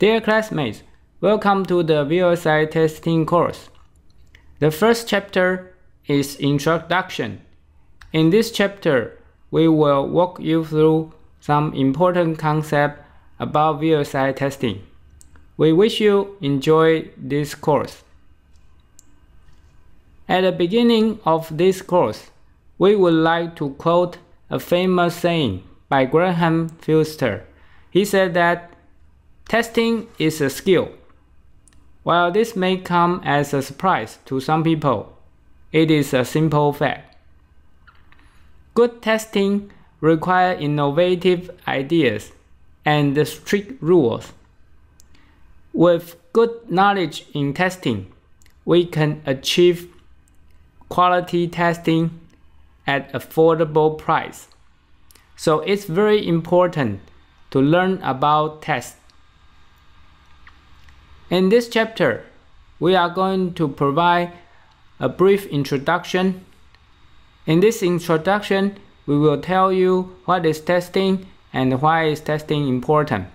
Dear classmates, welcome to the VLSI testing course. The first chapter is Introduction. In this chapter, we will walk you through some important concepts about VLSI testing. We wish you enjoy this course. At the beginning of this course, we would like to quote a famous saying by Graham Fielster. He said that testing is a skill. While this may come as a surprise to some people, it is a simple fact. Good testing requires innovative ideas and strict rules. With good knowledge in testing, we can achieve quality testing at affordable price. So it's very important to learn about tests. In this chapter, we are going to provide a brief introduction. In this introduction, we will tell you what is testing and why is testing important.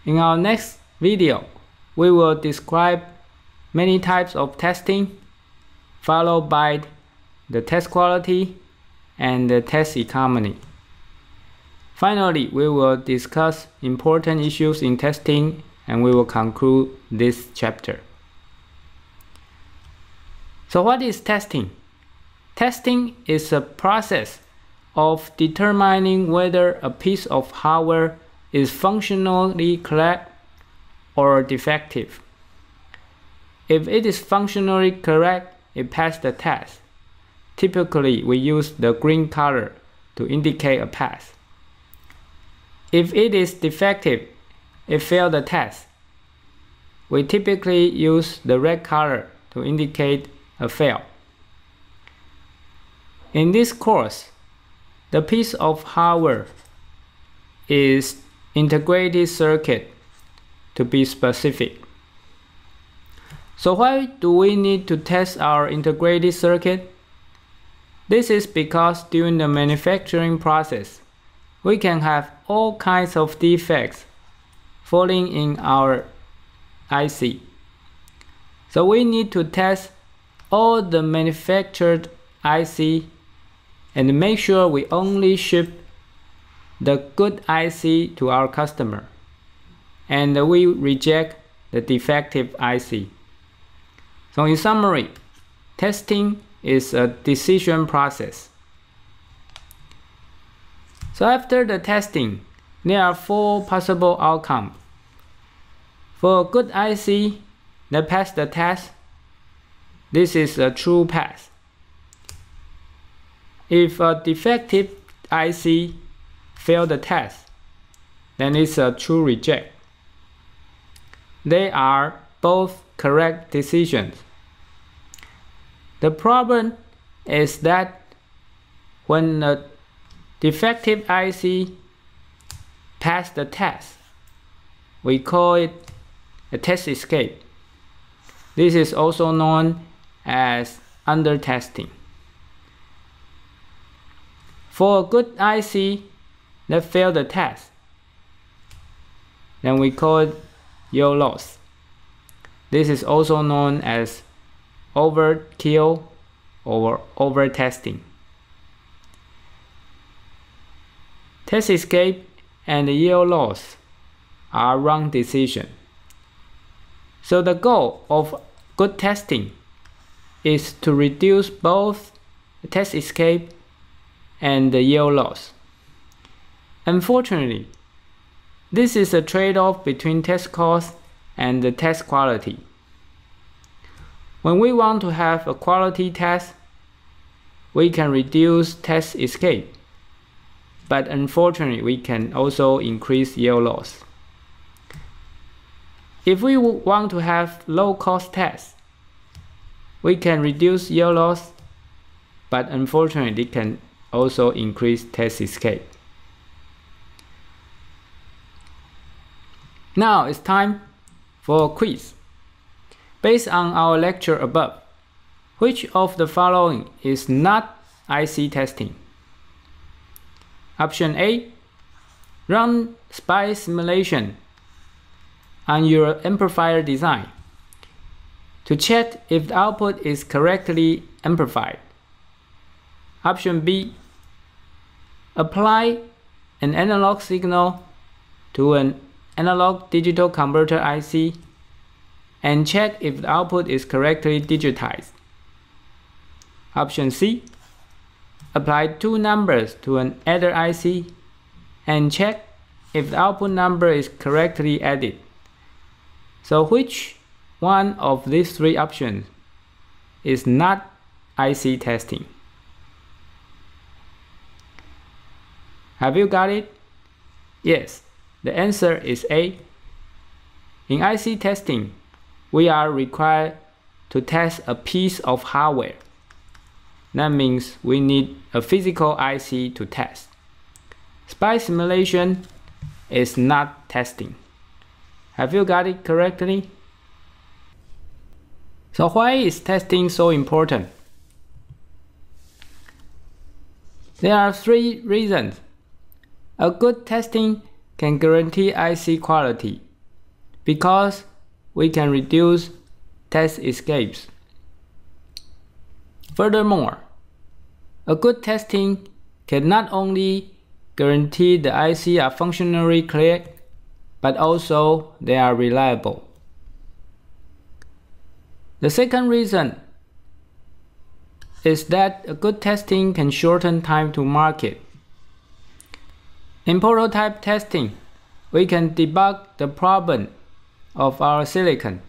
In our next video, we will describe many types of testing, followed by the test quality and the test economy. Finally, we will discuss important issues in testing and we will conclude this chapter. So what is testing? Testing is a process of determining whether a piece of hardware is functionally correct or defective. If it is functionally correct, it passes the test. Typically, we use the green color to indicate a pass. If it is defective, it failed the test. We typically use the red color to indicate a fail. In this course, the piece of hardware is integrated circuit to be specific. So why do we need to test our integrated circuit? This is because during the manufacturing process, we can have all kinds of defects falling in our IC. So we need to test all the manufactured IC and make sure we only ship the good IC to our customer, and we reject the defective IC. So in summary, testing is a decision process. So after the testing, there are 4 possible outcomes. For a good IC that passed the test, this is a true pass. If a defective IC failed the test, then it's a true reject. They are both correct decisions. The problem is that when a defective IC passed the test, we call it a test escape. This is also known as under testing. For a good IC that failed the test, then we call it yield loss. This is also known as overkill or over testing. Test escape and yield loss are wrong decisions. So the goal of good testing is to reduce both the test escape and the yield loss. Unfortunately, this is a trade-off between test cost and the test quality. When we want to have a quality test, we can reduce test escape, but unfortunately, we can also increase yield loss. If we want to have low-cost tests, we can reduce yield loss, but unfortunately, it can also increase test escape. Now it's time for a quiz. Based on our lecture above, which of the following is not IC testing? Option A, run SPICE simulation on your amplifier design to check if the output is correctly amplified. Option B. Apply an analog signal to an analog digital converter IC and check if the output is correctly digitized. Option C. Apply two numbers to an adder IC and check if the output number is correctly added. So which one of these three options is not IC testing? Have you got it? Yes, the answer is A. In IC testing, we are required to test a piece of hardware. That means we need a physical IC to test. SPICE simulation is not testing. Have you got it correctly? So why is testing so important? There are three reasons. A good testing can guarantee IC quality because we can reduce test escapes. Furthermore, a good testing can not only guarantee the IC are functionally clear, but also they are reliable. The second reason is that a good testing can shorten time to market. In prototype testing, we can debug the problem of our silicon.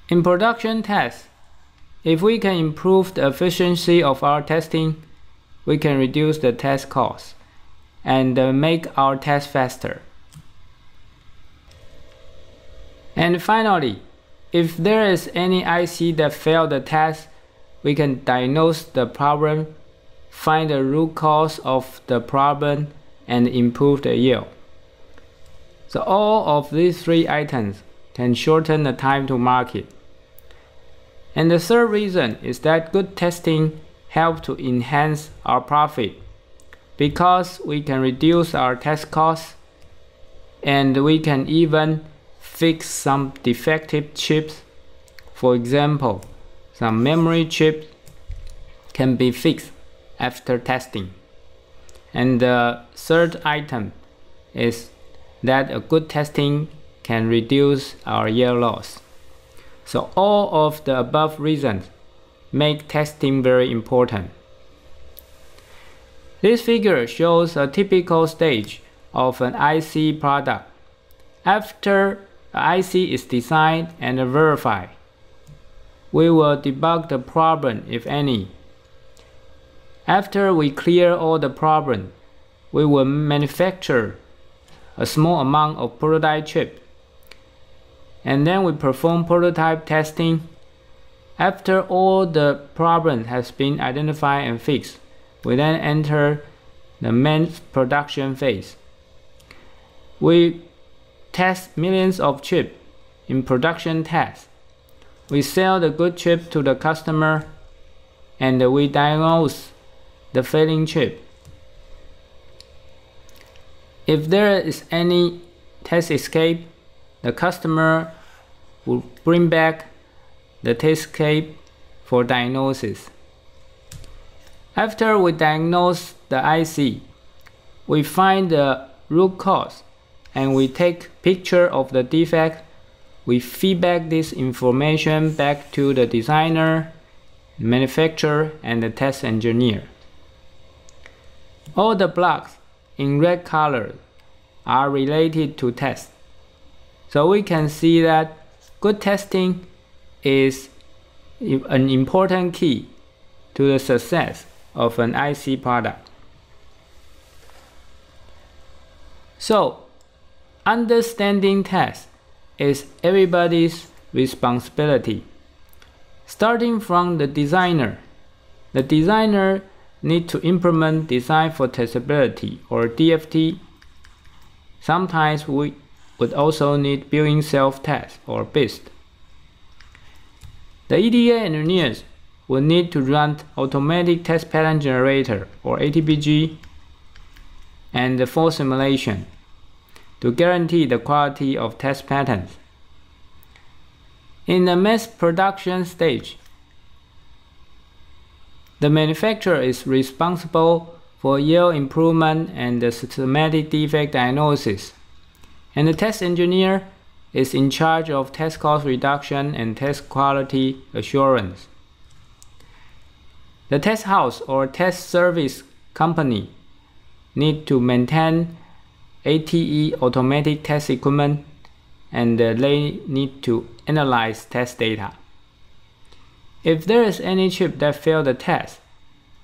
In production tests, if we can improve the efficiency of our testing, we can reduce the test costs and make our test faster. And finally, if there is any IC that failed the test, we can diagnose the problem, find the root cause of the problem, and improve the yield. So all of these three items can shorten the time to market. And the third reason is that good testing helps to enhance our profit because we can reduce our test costs and we can even fix some defective chips. For example, some memory chips can be fixed after testing. And the third item is that a good testing can reduce our yield loss. So all of the above reasons make testing very important. This figure shows a typical stage of an IC product. After the IC is designed and verified, we will debug the problem if any. After we clear all the problems, we will manufacture a small amount of prototype chip. And then we perform prototype testing. After all the problems has been identified and fixed, we then enter the main production phase. We test millions of chips in production tests. We sell the good chip to the customer and we diagnose the failing chip. If there is any test escape, the customer will bring back the test escape for diagnosis. After we diagnose the IC, we find the root cause and we take picture of the defect. We feedback this information back to the designer, manufacturer, and the test engineer. All the blocks in red color are related to test. So we can see that good testing is an important key to the success of an IC product. So, understanding test is everybody's responsibility. Starting from the designer needs to implement design for testability or DFT. Sometimes we would also need built-in self-test or BIST. The EDA engineers will need to run automatic test pattern generator or ATPG and the fault simulation. to guarantee the quality of test patterns. In the mass production stage, the manufacturer is responsible for yield improvement and the systematic defect diagnosis, and the test engineer is in charge of test cost reduction and test quality assurance. The test house or test service company need to maintain ATE automatic test equipment, and they need to analyze test data. If there is any chip that failed the test,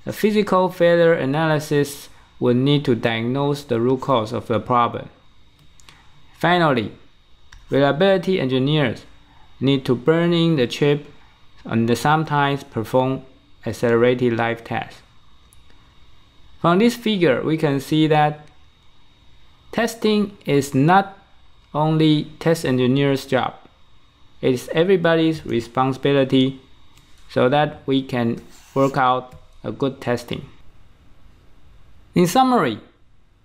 a physical failure analysis will need to diagnose the root cause of the problem. Finally, reliability engineers need to burn in the chip and sometimes perform accelerated live tests. From this figure, we can see that testing is not only test engineer's job. It is everybody's responsibility so that we can work out a good testing. In summary,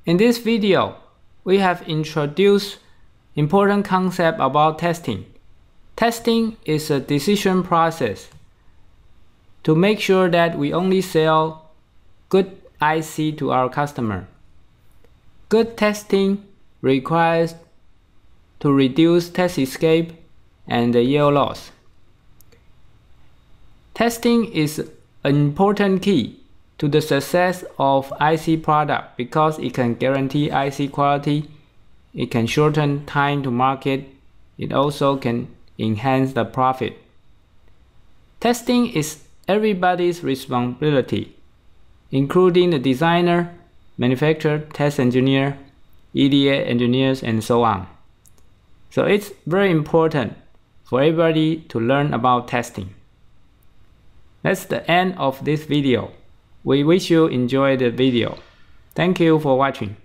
in this video, we have introduced important concepts about testing. Testing is a decision process to make sure that we only sell good IC to our customer. Good testing requires to reduce test escape and the yield loss. Testing is an important key to the success of IC product because it can guarantee IC quality, it can shorten time to market, it also can enhance the profit. Testing is everybody's responsibility, including the designer, manufacturer, test engineer, EDA engineers, and so on. So it's very important for everybody to learn about testing. That's the end of this video. We wish you enjoyed the video. Thank you for watching.